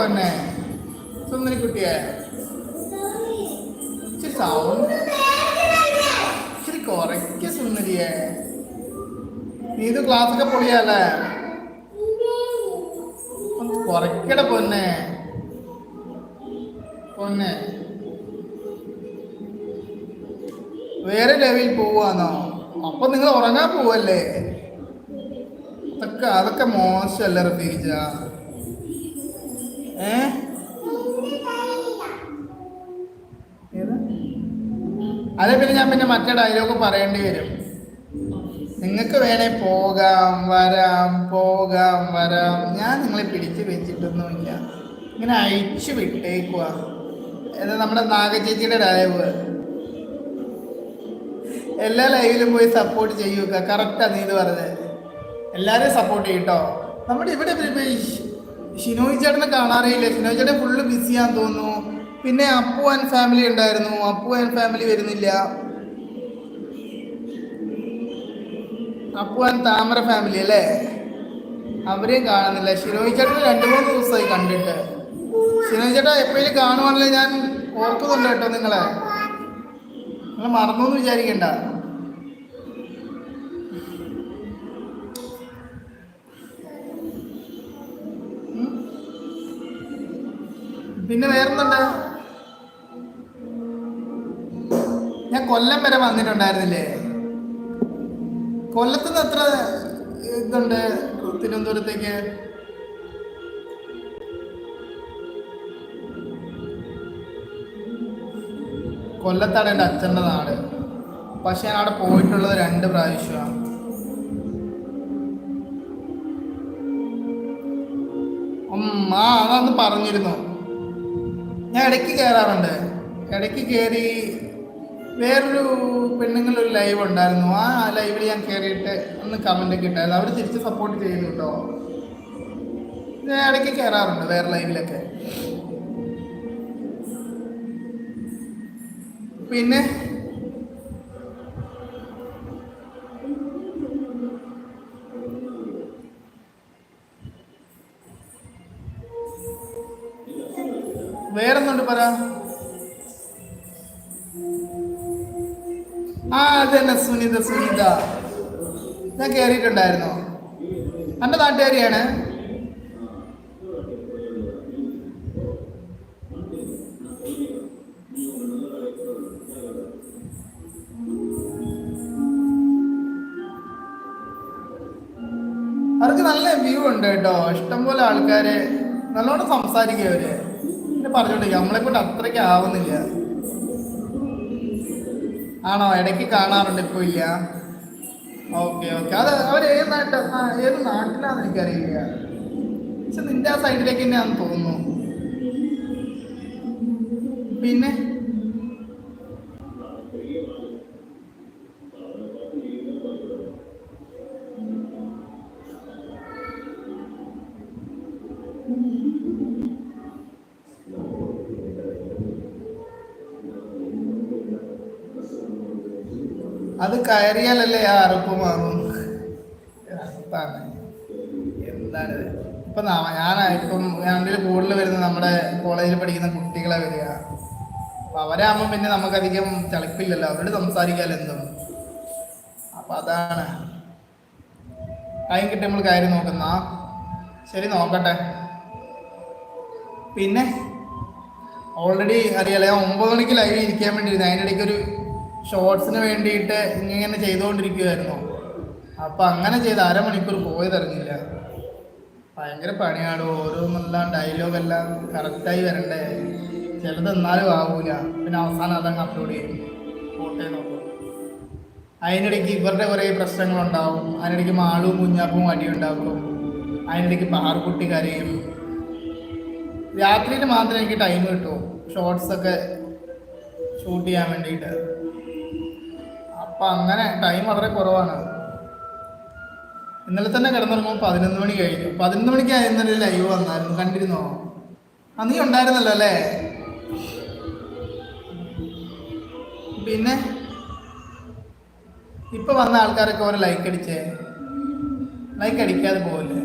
പൊന്നെ സുന്ദരി കുട്ടിയെ ഇച്ചിരി സൗണ്ട് ഇച്ചിരി കുറയ്ക്ക സുന്ദരിയെ. നീ ഇത് ക്ലാസ്സൊക്കെ പൊളിയല്ലേ, കുറയ്ക്കട പൊന്നെ. പൊന്നെ വേറെ ലെവലിൽ പോവാന്നോ? അപ്പൊ നിങ്ങൾ ഉറങ്ങാൻ പോവല്ലേ? അതൊക്കെ മോശമല്ല റഫീജ. അതേ പിന്നെ ഞാൻ പിന്നെ മറ്റേ ഡയലോഗ് പറയേണ്ടി വരും. നിങ്ങൾക്ക് വേണേ പോകാം വരാം പോകാം വരാം, ഞാൻ നിങ്ങളെ പിടിച്ചു വെച്ചിട്ടൊന്നുമില്ല, ഇങ്ങനെ അയച്ചു വിട്ടേക്കുക. ഇത് നമ്മുടെ നാഗചേച്ചിയുടെ ഡയലോഗ്. എല്ലാ ലൈവിലും പോയി സപ്പോർട്ട് ചെയ്യുക. കറക്റ്റാ നീ ഇത് പറഞ്ഞത്. എല്ലാവരെയും സപ്പോർട്ട് ചെയ്യട്ടോ. നമ്മുടെ ഇവിടെ ഷിനോയ് ചേട്ടനെ കാണാറില്ല. ഷിനോയ് ചേട്ടൻ ഫുള്ള് ബിസിയാന്ന് തോന്നുന്നു. പിന്നെ അപ്പു ആൻഡ് ഫാമിലി ഉണ്ടായിരുന്നു, അപ്പു ആൻഡ് ഫാമിലി വരുന്നില്ല. അപ്പു ആൻഡ് താമര ഫാമിലി അല്ലേ, അവരെയും കാണുന്നില്ല. ഷിനോയ് ചേട്ടൻ 2-3 ദിവസമായി കണ്ടിട്ട്. ഷിനോയ് ചേട്ടാ എപ്പോഴും കാണുവാണല്ലേ, ഞാൻ ഓർക്കുന്നുണ്ട് കേട്ടോ. നിങ്ങൾ മറന്നു എന്ന് വിചാരിക്കണ്ട. പിന്നെ വേറെന്തുണ്ട്? ഞാൻ കൊല്ലം വരെ വന്നിട്ടുണ്ടായിരുന്നില്ലേ? കൊല്ലത്തുനിന്ന് എത്ര ഇതുണ്ട് തിരുവനന്തപുരത്തേക്ക്? കൊല്ലത്താണ് എൻ്റെ അച്ഛൻ്റെ നാട്. പക്ഷെ ഞാൻ അവിടെ പോയിട്ടുള്ളത് 2 പ്രാവശ്യമാണ്. അതൊന്ന് പറഞ്ഞിരുന്നു. ഞാൻ ഇടയ്ക്ക് കയറാറുണ്ട്. ഇടയ്ക്ക് കയറി വേറൊരു പെണ്ണുങ്ങളൊരു ലൈവ് ഉണ്ടായിരുന്നു. ആ ലൈവിൽ ഞാൻ കയറിയിട്ട് ഒന്ന് കമൻ്റൊക്കെ ഇട്ടായിരുന്നു. അവർ തിരിച്ച് സപ്പോർട്ട് ചെയ്യുന്നു കേട്ടോ. ഞാൻ ഇടയ്ക്ക് കയറാറുണ്ട് വേറെ ലൈവിലൊക്കെ. പിന്നെ വേറൊന്നുണ്ട് പറ. അതന്നെ സുനിത ഞാൻ കയറിയിട്ടുണ്ടായിരുന്നു. എൻ്റെ നാട്ടുകാരിയാണ്. അവർക്ക് നല്ല വ്യൂ ഉണ്ട് കേട്ടോ. ഇഷ്ടംപോലെ ആൾക്കാര് നല്ലോണം സംസാരിക്കുക. അവര് പിന്നെ പറഞ്ഞോണ്ടിരിക്കുക. നമ്മളെ കൊണ്ട് അത്രയ്ക്ക് ആവുന്നില്ല. ആണോ? ഇടയ്ക്ക് കാണാറുണ്ട്, ഇപ്പോൾ ഇല്ല. ഓക്കെ. അത് അവർ ഏത് നാട്ടിലാന്ന് എനിക്കറിയില്ല. പക്ഷെ നിന്റെ ആ സൈഡിലേക്ക് തന്നെയാണെന്ന് തോന്നുന്നു. പിന്നെ അത് കയറിയാലല്ലേ ആ അറുപ്പ് മാറും. എന്താണ് ഇപ്പം ഞാനിൽ കൂടുതൽ വരുന്നത് നമ്മുടെ കോളേജിൽ പഠിക്കുന്ന കുട്ടികളെ വരിക. അപ്പം അവരാകുമ്പോൾ പിന്നെ നമുക്കധികം ചളിപ്പില്ലല്ലോ, അവരോട് സംസാരിക്കാമല്ലോ എന്തും. അപ്പം അതാണ് ടൈം കിട്ടി നമ്മൾ കയറി നോക്കുന്ന. ശരി, നോക്കട്ടെ. പിന്നെ ഓൾറെഡി അറിയാലോ, ഞാൻ 9 മണിക്ക് ലൈവ് ഇരിക്കാൻ വേണ്ടിയിരുന്നു. അതിൻ്റെ ഇടയ്ക്ക് ഒരു ഷോർട്സിന് വേണ്ടിയിട്ട് ഇങ്ങനെ ചെയ്തുകൊണ്ടിരിക്കുമായിരുന്നു. അപ്പം അങ്ങനെ ചെയ്ത് 1/2 മണിക്കൂർ പോയതറിഞ്ഞില്ല. ഭയങ്കര പണിയാണ്. ഓരോന്നെല്ലാം ഡയലോഗെല്ലാം കറക്റ്റായി വരണ്ടേ. ചിലത് എന്നാലും ആവൂല. പിന്നെ അവസാനം അതങ്ങ് അപ്ലോഡ് ചെയ്യും, ഫോട്ടോ നോക്കും. അതിനിടയ്ക്ക് ഇവരുടെ കുറേ പ്രശ്നങ്ങളുണ്ടാവും. അതിനിടയ്ക്ക് മാളും കുഞ്ഞാപ്പും അടിയുണ്ടാക്കും. അതിനിടയ്ക്ക് പാറുകുട്ടി കരയും. രാത്രിയിൽ മാത്രമേ എനിക്ക് ടൈം കിട്ടൂ ഷോർട്സൊക്കെ ഷൂട്ട് ചെയ്യാൻ വേണ്ടിയിട്ട്. അപ്പം അങ്ങനെ ടൈം വളരെ കുറവാണ്. ഇന്നലെ തന്നെ കിടന്നിറങ്ങുമ്പോൾ 11 മണി കഴിഞ്ഞു. 11 മണിക്ക് ഇന്നലെ ലൈവ് വന്നായിരുന്നു, കണ്ടിരുന്നോ? നീ ഉണ്ടായിരുന്നല്ലോ അല്ലേ? പിന്നെ ഇപ്പം വന്ന ആൾക്കാരൊക്കെ ഓരോ ലൈക്ക് അടിച്ചേ. ലൈക്ക് അടിക്കാതെ പോകില്ലേ?